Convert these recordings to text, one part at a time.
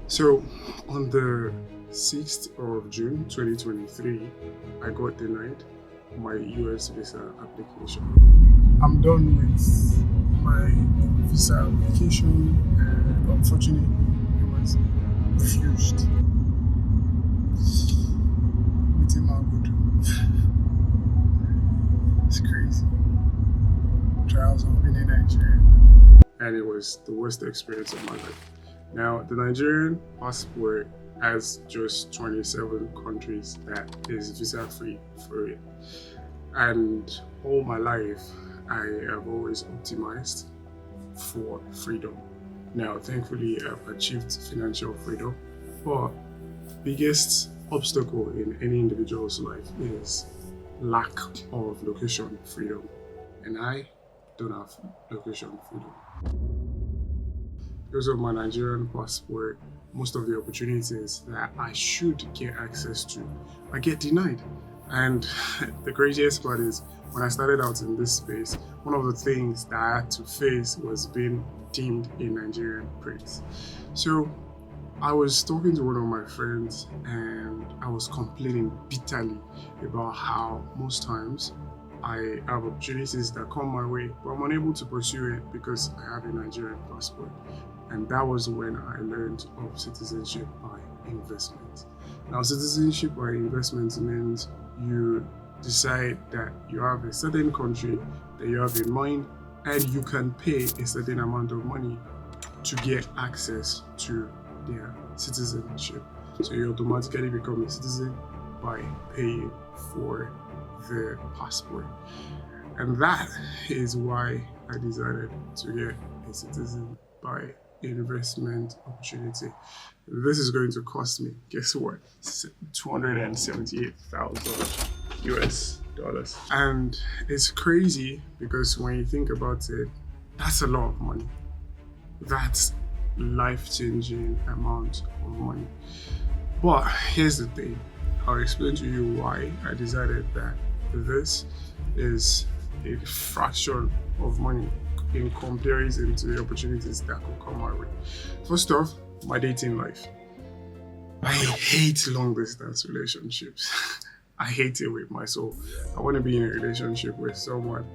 So, on the 6th of June 2023, I got denied my US visa application. I'm done with my visa application, and unfortunately, it was refused. Waiting my good. It's crazy. Trials of being in Nigeria. And it was the worst experience of my life. Now, the Nigerian passport has just 27 countries that is visa free for it. And all my life, I have always optimized for freedom. Now, thankfully, I've achieved financial freedom, but biggest obstacle in any individual's life is lack of location freedom. And I don't have location freedom. Because of my Nigerian passport, most of the opportunities that I should get access to, I get denied. And the craziest part is when I started out in this space, one of the things that I had to face was being deemed a Nigerian prince. So I was talking to one of my friends and I was complaining bitterly about how most times I have opportunities that come my way, but I'm unable to pursue it because I have a Nigerian passport. And that was when I learned of citizenship by investment. Now, citizenship by investment means you decide that you have a certain country that you have in mind and you can pay a certain amount of money to get access to their citizenship. So you automatically become a citizen by paying for the passport. And that is why I decided to get a citizen by investment opportunity. This is going to cost me, guess what? $278,000 US dollars. And it's crazy because when you think about it, that's a lot of money. That's life-changing amount of money. But here's the thing. I'll explain to you why I decided that this is a fraction of money in comparison to the opportunities that could come our way. First off, my dating life. I hate long distance relationships. I hate it with my soul. I want to be in a relationship with someone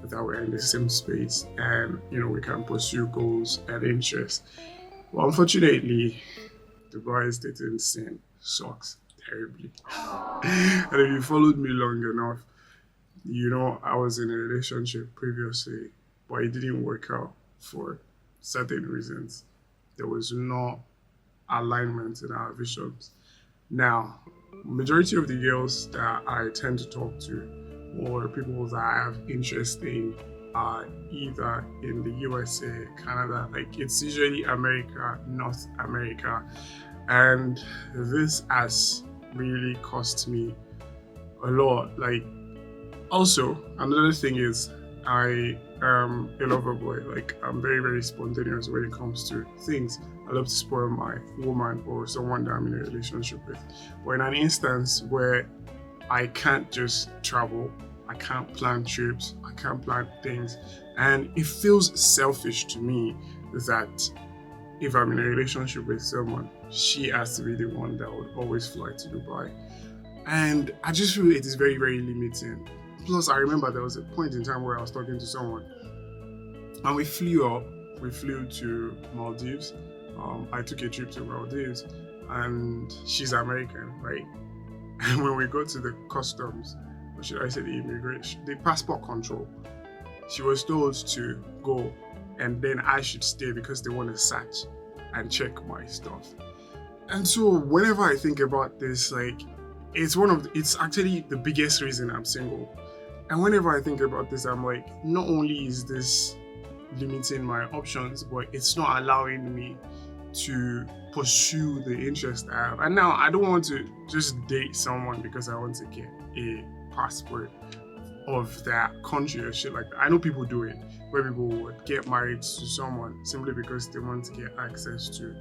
that we're in the same space and we can pursue goals and interests. Well, unfortunately, the boys dating scene sucks terribly. And if you followed me long enough, I was in a relationship previously, but it didn't work out for certain reasons. There was no alignment in our visions. Now, majority of the girls that I tend to talk to or people that I have interest in are either in the USA, Canada, like it's usually America, North America. And this has really cost me a lot. Like, also, another thing is I am a lover boy. Like, I'm very, very spontaneous when it comes to things. I love to spoil my woman or someone that I'm in a relationship with. But in an instance where I can't just travel, I can't plan trips, I can't plan things, and it feels selfish to me that if I'm in a relationship with someone, she has to be the one that would always fly to Dubai. And I just feel it is very, very limiting. Plus, I remember there was a point in time where I was talking to someone and we flew to Maldives. I took a trip to Maldives and she's American, right? And when we go to the customs, or should I say the immigration, the passport control, she was told to go and then I should stay because they want to search and check my stuff. And so whenever I think about this, like, it's actually the biggest reason I'm single. And whenever I think about this, I'm like, not only is this limiting my options, but it's not allowing me to pursue the interest I have. And now I don't want to just date someone because I want to get a passport of that country or shit like that. I know people do it, where people would get married to someone simply because they want to get access to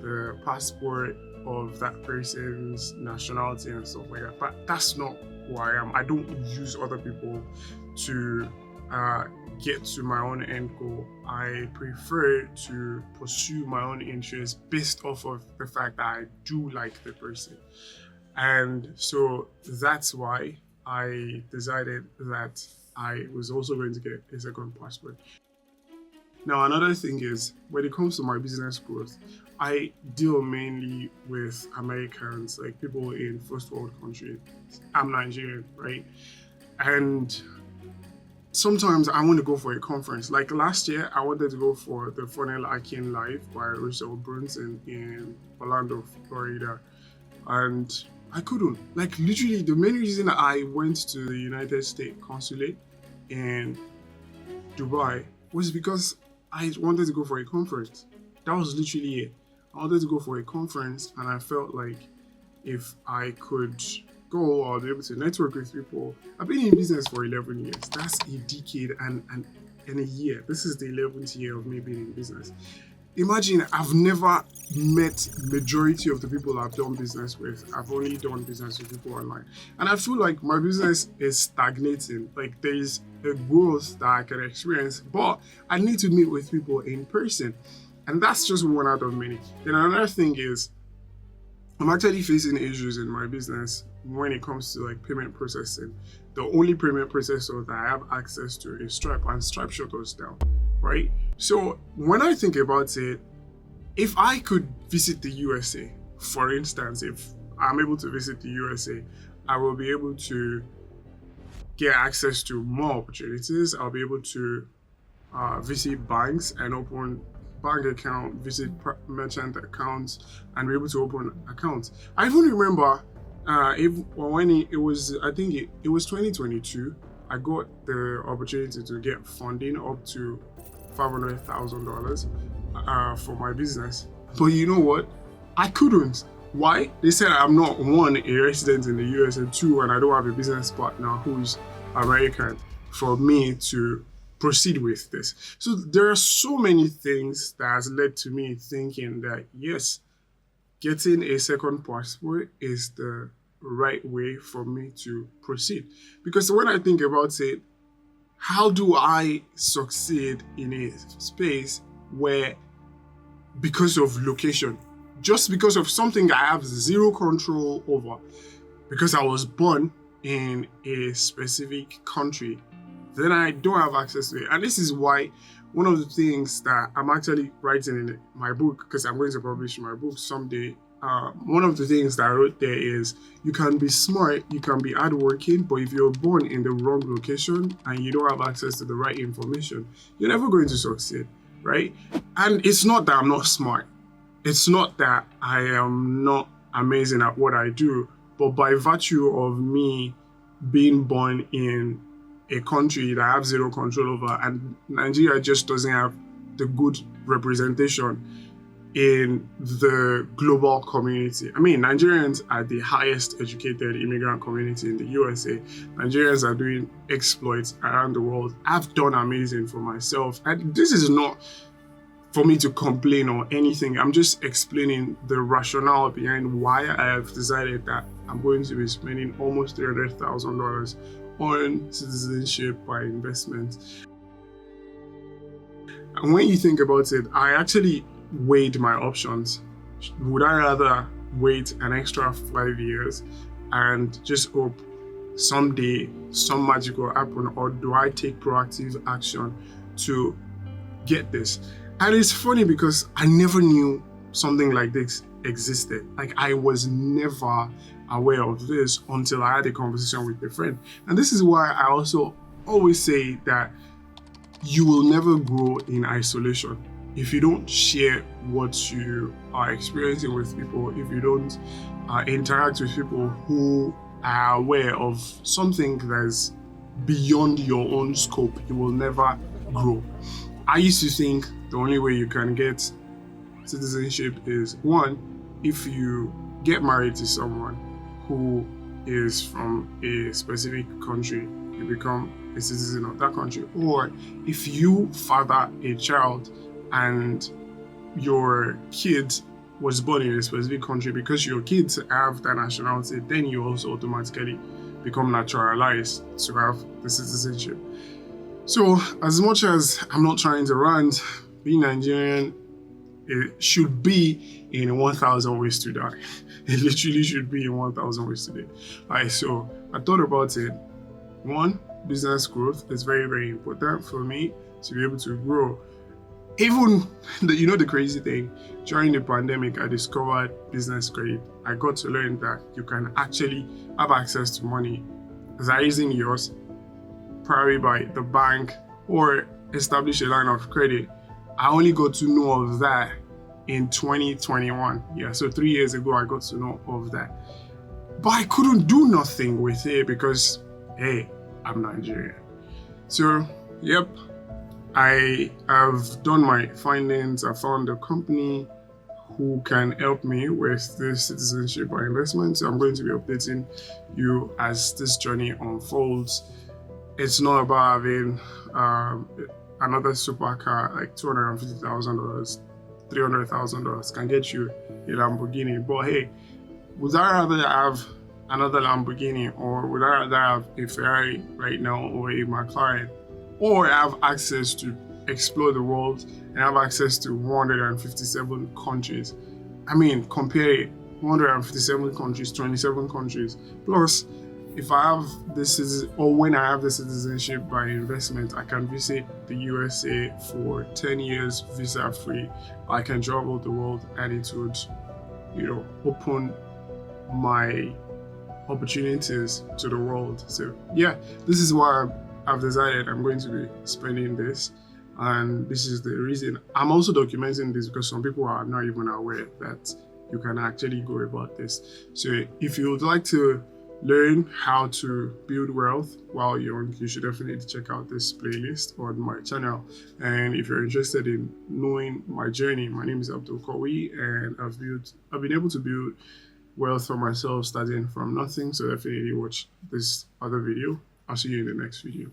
the passport of that person's nationality and stuff like that. But that's not who I am. I don't use other people to get to my own end goal, I prefer to pursue my own interests based off of the fact that I do like the person. And so that's why I decided that I was also going to get a second passport. Now, another thing is, when it comes to my business growth, I deal mainly with Americans, like people in first world countries. I'm Nigerian, right? And sometimes I want to go for a conference. Like last year, I wanted to go for the Funnel Hacking Live by Russell Brunson in Orlando, Florida. And I couldn't. Like literally, the main reason I went to the United States Consulate in Dubai was because I wanted to go for a conference. That was literally it. I wanted to go for a conference, and I felt like if I could go, I'll be able to network with people. I've been in business for 11 years. That's a decade and a year. This is the 11th year of me being in business. Imagine I've never met majority of the people I've done business with. I've only done business with people online. And I feel like my business is stagnating. Like there's a growth that I can experience, but I need to meet with people in person. And that's just one out of many. Then another thing is, I'm actually facing issues in my business when it comes to like payment processing. The only payment processor that I have access to is Stripe, and Stripe shut us down, right? So when I think about it, if I could visit the USA, for instance, if I'm able to visit the USA, I will be able to get access to more opportunities. I'll be able to visit banks and open bank account, visit merchant accounts, and be able to open accounts. I even remember when it was, I think it was 2022, I got the opportunity to get funding up to $500,000 for my business. But you know what? I couldn't. Why? They said I'm not, one, a resident in the US, and two, and I don't have a business partner who's American for me to proceed with this. So there are so many things that has led to me thinking that yes, getting a second passport is the right way for me to proceed. Because when I think about it, how do I succeed in a space where, because of location, just because of something I have zero control over, because I was born in a specific country, then I don't have access to it. And this is why one of the things that I'm actually writing in my book, because I'm going to publish my book someday, one of the things that I wrote there is, you can be smart, you can be hardworking, but if you're born in the wrong location and you don't have access to the right information, you're never going to succeed, right? And it's not that I'm not smart. It's not that I am not amazing at what I do, but by virtue of me being born in a country that I have zero control over, and Nigeria just doesn't have the good representation in the global community. I mean, Nigerians are the highest educated immigrant community in the USA. Nigerians are doing exploits around the world. I've done amazing for myself. And this is not for me to complain or anything. I'm just explaining the rationale behind why I have decided that I'm going to be spending almost $300,000 on citizenship by investment. And when you think about it, I actually weighed my options. Would I rather wait an extra 5 years and just hope someday some magic will happen, or do I take proactive action to get this? And it's funny because I never knew something like this existed. Like, I was never aware of this until I had a conversation with a friend. And this is why I also always say that you will never grow in isolation. If you don't share what you are experiencing with people, if you don't interact with people who are aware of something that's beyond your own scope, you will never grow. I used to think the only way you can get citizenship is, one, if you get married to someone who is from a specific country, you become a citizen of that country, or if you father a child and your kid was born in a specific country, because your kids have that nationality, then you also automatically become naturalized to have the citizenship. So as much as I'm not trying to rant, being Nigerian, it should be in 1,000 ways to die. It literally should be in 1,000 ways to die. Alright, so I thought about it. One, business growth is very, very important for me to be able to grow. Even the crazy thing, during the pandemic, I discovered business credit. I got to learn that you can actually have access to money that isn't yours, probably by the bank, or establish a line of credit. I only got to know of that in 2021. Yeah, so 3 years ago, I got to know of that. But I couldn't do nothing with it because, hey, I'm Nigerian. So, yep, I have done my findings. I found a company who can help me with this citizenship or investment. So I'm going to be updating you as this journey unfolds. It's not about having another supercar like $250,000, $300,000 can get you a Lamborghini. But hey, would I rather have another Lamborghini, or would I rather have a Ferrari right now, or a McLaren, or have access to explore the world and have access to 157 countries? I mean, compare it, 157 countries, 27 countries. Plus, if I have this, or when I have the citizenship by investment, I can visit the USA for 10 years visa free. I can travel the world, and it would, open my opportunities to the world. So yeah, this is why I've decided I'm going to be spending this, and this is the reason. I'm also documenting this because some people are not even aware that you can actually go about this. So if you would like to learn how to build wealth while young, you should definitely check out this playlist on my channel. And if you're interested in knowing my journey, my name is Abdul-Qawiyy, and I've been able to build wealth for myself starting from nothing. So definitely watch this other video. I'll see you in the next video.